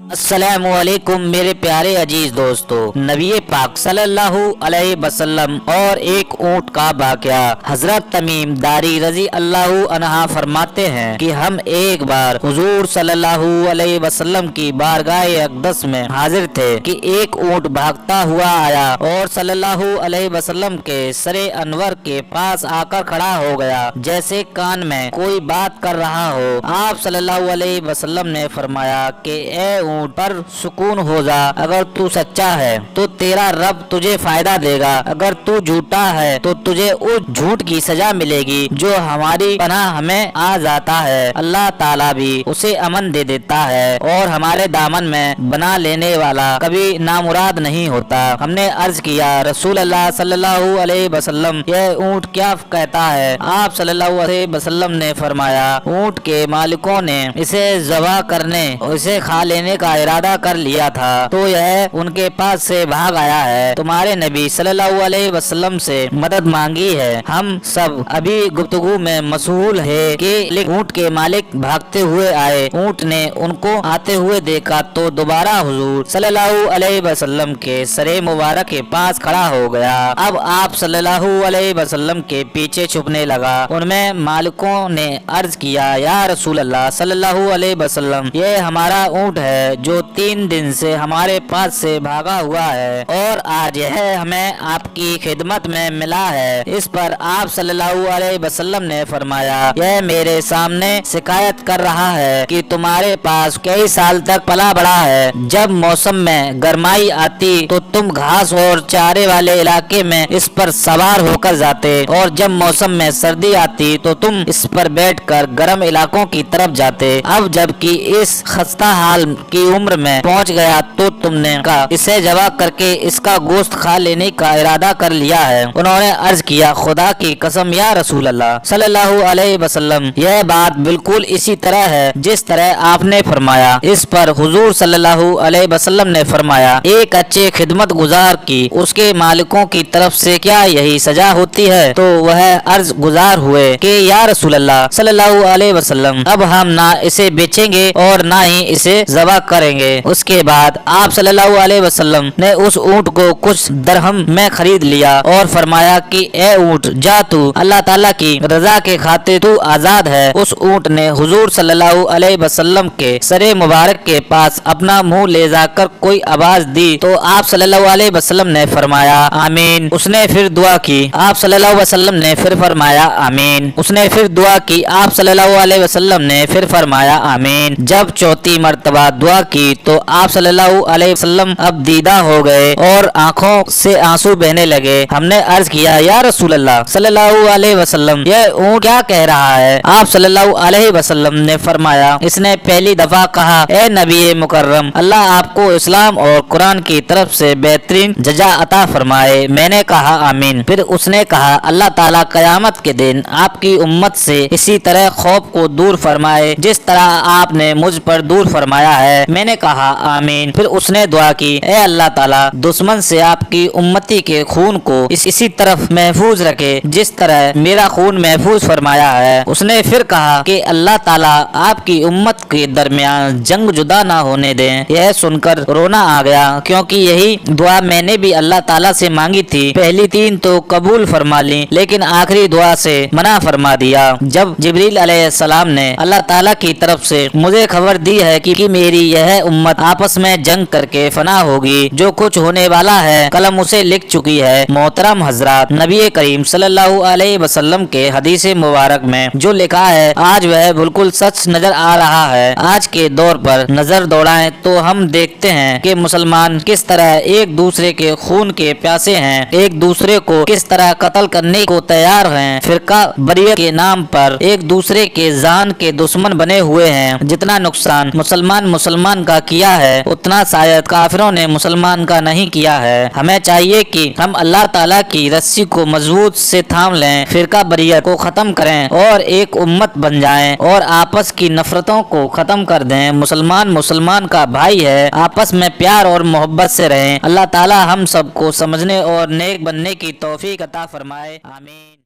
अस्सलामु अलैकुम मेरे प्यारे अजीज दोस्तों, नबी पाक सल्लल्लाहु अलैहि वसल्लम और एक ऊंट का वाक़या। हजरत तमीम दारी रजी अल्लाहु अन्हा फरमाते हैं कि हम एक बार हुजूर सल्लल्लाहु अलैहि वसल्लम की बारगाह अक़दस में हाजिर थे कि एक ऊंट भागता हुआ आया और सल्लल्लाहु अलैहि वसल्लम के सरे अनवर के पास आकर खड़ा हो गया, जैसे कान में कोई बात कर रहा हो। आप सल्लल्लाहु अलैहि वसल्लम ने फरमाया कि ए पर सुकून हो जा, अगर तू सच्चा है तो तेरा रब तुझे फायदा देगा, अगर तू झूठा है तो तुझे उस झूठ की सजा मिलेगी जो हमारी पनाह हमें आ जाता है। अल्लाह ताला भी उसे अमन दे देता है और हमारे दामन में बना लेने वाला कभी नामुराद नहीं होता। हमने अर्ज किया, रसूल अल्लाह सल्लल्लाहु अलैहि वसल्लम, यह ऊंट क्या कहता है? आप सल्लल्लाहु अलैहि वसल्लम ने फरमाया, ऊंट के मालिकों ने इसे ज़बह करने और इसे खा लेने का इरादा कर लिया था तो यह उनके पास से भाग आया है। तुम्हारे नबी सल्लल्लाहु अलैहि वसल्लम से मदद मांगी है। हम सब अभी गुफ्तगू में मशगूल है कि ऊंट के मालिक भागते हुए आए। ऊंट ने उनको आते हुए देखा तो दोबारा हुजूर सल्लल्लाहु अलैहि वसल्लम के सरे मुबारक के पास खड़ा हो गया। अब आप सल्लल्लाहु अलैहि वसल्लम के पीछे छुपने लगा। उनमें मालिकों ने अर्ज किया, या रसूल अल्लाह सल्लल्लाहु अलैहि वसल्लम, ये हमारा ऊंट है जो 3 दिन से हमारे पास से भागा हुआ है और आज यह हमें आपकी खिदमत में मिला है। इस पर आप सल्लल्लाहु अलैहि वसल्लम ने फरमाया, यह मेरे सामने शिकायत कर रहा है कि तुम्हारे पास कई साल तक पला बड़ा है। जब मौसम में गर्माई आती तो तुम घास और चारे वाले इलाके में इस पर सवार होकर जाते और जब मौसम में सर्दी आती तो तुम इस पर बैठकर गर्म इलाकों की तरफ जाते। अब जबकि इस खस्ता हाल की उम्र में पहुंच गया तो तुमने इसे जबा करके इसका गोश्त खा लेने का इरादा कर लिया है। उन्होंने अर्ज किया, खुदा की कसम या रसूल अल्लाह सल्लल्लाहु अलैहि वसल्लम, यह बात बिल्कुल इसी तरह है जिस तरह आपने फरमाया। इस पर हुजूर सल्लल्लाहु अलैहि वसल्लम ने फरमाया, एक अच्छे खिदमत गुजार की उसके मालिकों की तरफ से क्या यही सजा होती है? तो वह अर्ज गुजार हुए कि या रसूल अल्लाह सल्लल्लाहु अलैहि वसल्लम, अब हम ना इसे बेचेंगे और ना ही इसे ज़बह करेंगे। उसके बाद आप सल्लल्लाहु अलैहि वसल्लम ने उस ऊंट को कुछ दरहम में खरीद लिया और फरमाया कि ए ऊंट, जा तू अल्लाह ताला की रजा के खातिर तू आजाद है। उस ऊंट ने हुजूर सल्लल्लाहु अलैहि वसल्लम के सरे मुबारक के पास अपना मुंह ले जाकर कोई आवाज दी तो आप सल्लल्लाहु अलैहि वसल्लम ने फरमाया, आमीन। उसने फिर दुआ की। आप सल्लल्लाहु अलैहि वसल्लम ने फिर फरमाया, आमीन। उसने फिर दुआ की। आप सल्लल्लाहु अलैहि वसल्लम ने फिर फरमाया, आमीन। जब चौथी मर्तबा दुआ की तो आप सल्लल्लाहु अलैहि वसल्लम अब दीदा हो गए और आंखों से आंसू बहने लगे। हमने अर्ज किया, या रसूल अल्लाह सल्लल्लाहु अलैहि वसल्लम, यह ऊंट क्या कह रहा है? आप सल्लल्लाहु अलैहि वसल्लम ने फरमाया, इसने पहली दफा कहा, ए नबी मुकर्रम, अल्लाह आपको इस्लाम और कुरान की तरफ से बेहतरीन जजा अता फरमाए। मैंने कहा, आमीन। फिर उसने कहा, अल्लाह ताला कयामत के दिन आपकी उम्मत से इसी तरह खौफ को दूर फरमाए जिस तरह आपने मुझ पर दूर फरमाया है। मैंने कहा, आमीन। फिर उसने दुआ की, ए अल्लाह ताला दुश्मन से आपकी उम्मती के खून को इसी तरफ महफूज रखे जिस तरह मेरा खून महफूज फरमाया है। उसने फिर कहा कि अल्लाह ताला आपकी उम्मत के दरमियान जंग जुदा ना होने दें। यह सुनकर रोना आ गया क्योंकि यही दुआ मैंने भी अल्लाह ताला से मांगी थी। पहली 3 तो कबूल फरमा ली लेकिन आखिरी दुआ से मना फरमा दिया। जब जिब्रील अलैहिस्सलाम ने अल्लाह ताला की तरफ से मुझे खबर दी है कि मेरी यह उम्मत आपस में जंग करके फना होगी, जो कुछ होने वाला है कलम उसे लिख चुकी है। मोहतरम हजरात, नबी करीम सल्लल्लाहु अलैहि वसल्लम के हदीस मुबारक में जो लिखा है आज वह बिल्कुल सच नजर आ रहा है। आज के दौर पर नजर दौड़ाएं तो हम देखते हैं कि मुसलमान किस तरह एक दूसरे के खून के प्यासे हैं, एक दूसरे को किस तरह कत्ल करने को तैयार हैं, फिरका बरियत के नाम पर एक दूसरे के जान के दुश्मन बने हुए हैं। जितना नुकसान मुसलमान का किया है उतना शायद काफिरों ने मुसलमान का नहीं किया है। हमें चाहिए कि हम अल्लाह ताला की रस्सी को मजबूत से थाम लें, फिरका बरियत को खत्म करें और एक उम्मत बन जाएं और आपस की नफरतों को खत्म कर दें। मुसलमान का भाई है, आपस में प्यार और मोहब्बत से रहें। अल्लाह ताला हम सबको समझने और नेक बनने की तौफीक अता फरमाए, आमीन।